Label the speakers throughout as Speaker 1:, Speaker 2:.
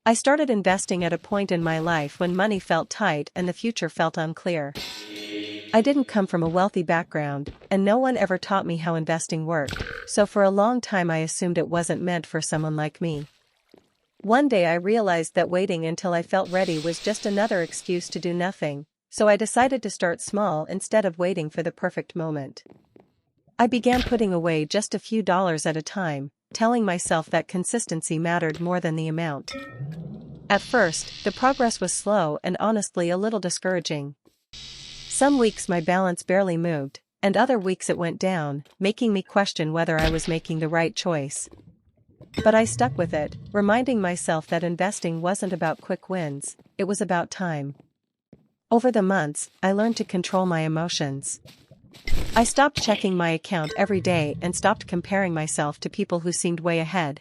Speaker 1: I started investing at a point in my life when money felt tight and the future felt unclear. I didn't come from a wealthy background, and no one ever taught me how investing worked, so for a long time I assumed it wasn't meant for someone like me. One day I realized that waiting until I felt ready was just another excuse to do nothing, so I decided to start small instead of waiting for the perfect moment. I began putting away just a few dollars at a time, telling myself that consistency mattered more than the amount. At first, the progress was slow and honestly a little discouraging. Some weeks my balance barely moved, and other weeks it went down, making me question whether I was making the right choice. But I stuck with it, reminding myself that investing wasn't about quick wins, it was about time. Over the months, I learned to control my emotions. I stopped checking my account every day and stopped comparing myself to people who seemed way ahead.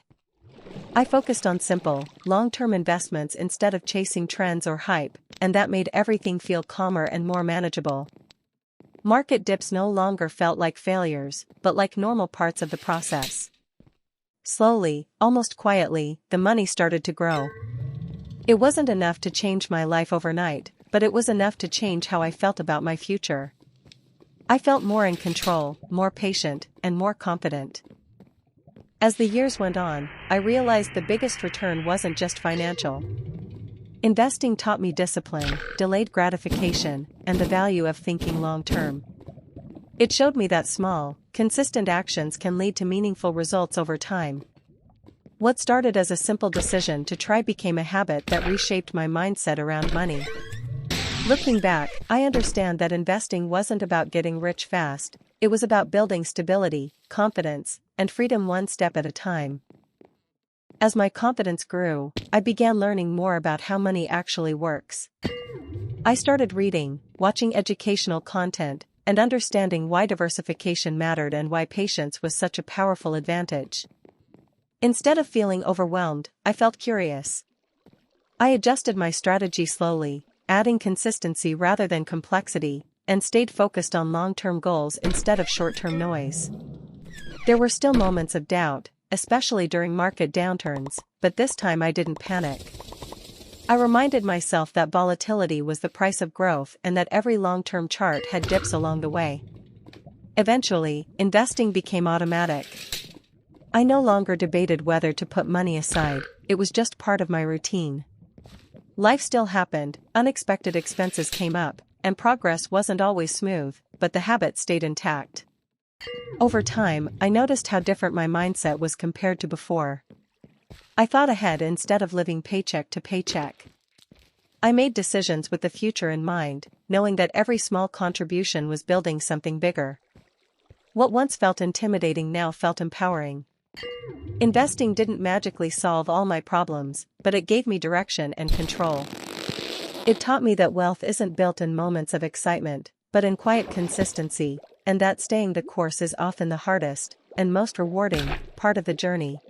Speaker 1: I focused on simple, long-term investments instead of chasing trends or hype, and that made everything feel calmer and more manageable. Market dips no longer felt like failures, but like normal parts of the process. Slowly, almost quietly, the money started to grow. It wasn't enough to change my life overnight, but it was enough to change how I felt about my future. I felt more in control, more patient, and more confident. As the years went on, I realized the biggest return wasn't just financial. Investing taught me discipline, delayed gratification, and the value of thinking long-term. It showed me that small, consistent actions can lead to meaningful results over time. What started as a simple decision to try became a habit that reshaped my mindset around money. Looking back, I understand that investing wasn't about getting rich fast, it was about building stability, confidence, and freedom one step at a time. As my confidence grew, I began learning more about how money actually works. I started reading, watching educational content, and understanding why diversification mattered and why patience was such a powerful advantage. Instead of feeling overwhelmed, I felt curious. I adjusted my strategy slowly, adding consistency rather than complexity, and stayed focused on long-term goals instead of short-term noise. There were still moments of doubt, especially during market downturns, but this time I didn't panic. I reminded myself that volatility was the price of growth and that every long-term chart had dips along the way. Eventually, investing became automatic. I no longer debated whether to put money aside, it was just part of my routine. Life still happened, unexpected expenses came up, and progress wasn't always smooth, but the habit stayed intact. Over time, I noticed how different my mindset was compared to before. I thought ahead instead of living paycheck to paycheck. I made decisions with the future in mind, knowing that every small contribution was building something bigger. What once felt intimidating now felt empowering. Investing didn't magically solve all my problems, but it gave me direction and control. It taught me that wealth isn't built in moments of excitement, but in quiet consistency, and that staying the course is often the hardest, and most rewarding, part of the journey.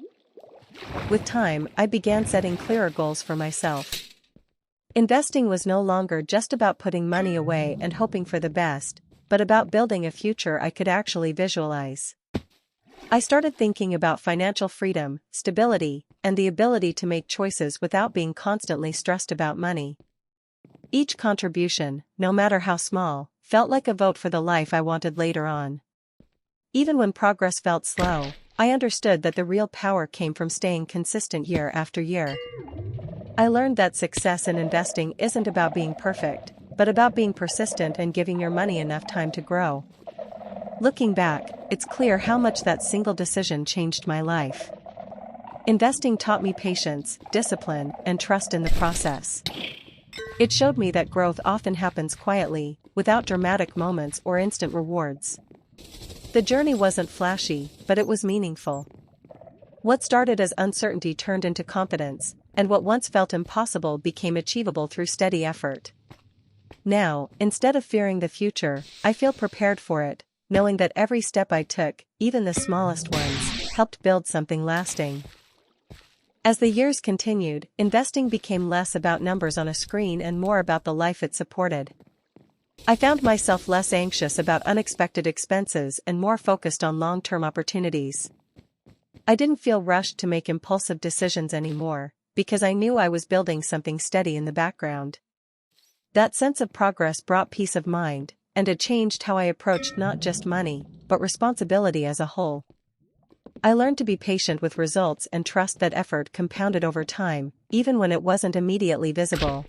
Speaker 1: With time, I began setting clearer goals for myself. Investing was no longer just about putting money away and hoping for the best, but about building a future I could actually visualize. I started thinking about financial freedom, stability, and the ability to make choices without being constantly stressed about money. Each contribution, no matter how small, felt like a vote for the life I wanted later on. Even when progress felt slow, I understood that the real power came from staying consistent year after year. I learned that success in investing isn't about being perfect, but about being persistent and giving your money enough time to grow. Looking back, it's clear how much that single decision changed my life. Investing taught me patience, discipline, and trust in the process. It showed me that growth often happens quietly, without dramatic moments or instant rewards. The journey wasn't flashy, but it was meaningful. What started as uncertainty turned into confidence, and what once felt impossible became achievable through steady effort. Now, instead of fearing the future, I feel prepared for it, knowing that every step I took, even the smallest ones, helped build something lasting. As the years continued, investing became less about numbers on a screen and more about the life it supported. I found myself less anxious about unexpected expenses and more focused on long-term opportunities. I didn't feel rushed to make impulsive decisions anymore, because I knew I was building something steady in the background. That sense of progress brought peace of mind, and it changed how I approached not just money, but responsibility as a whole. I learned to be patient with results and trust that effort compounded over time, even when it wasn't immediately visible.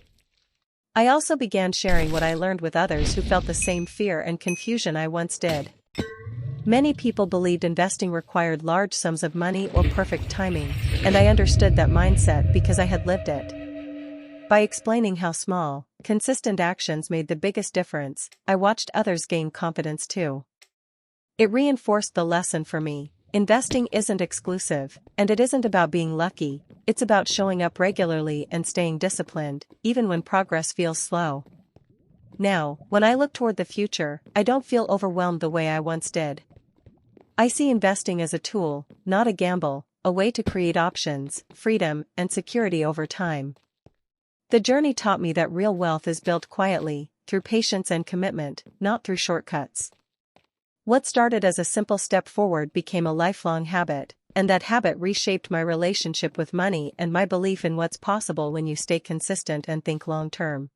Speaker 1: I also began sharing what I learned with others who felt the same fear and confusion I once did. Many people believed investing required large sums of money or perfect timing, and I understood that mindset because I had lived it. By explaining how small, consistent actions made the biggest difference, I watched others gain confidence too. It reinforced the lesson for me: investing isn't exclusive, and it isn't about being lucky, it's about showing up regularly and staying disciplined, even when progress feels slow. Now, when I look toward the future, I don't feel overwhelmed the way I once did. I see investing as a tool, not a gamble, a way to create options, freedom, and security over time. The journey taught me that real wealth is built quietly, through patience and commitment, not through shortcuts. What started as a simple step forward became a lifelong habit, and that habit reshaped my relationship with money and my belief in what's possible when you stay consistent and think long term.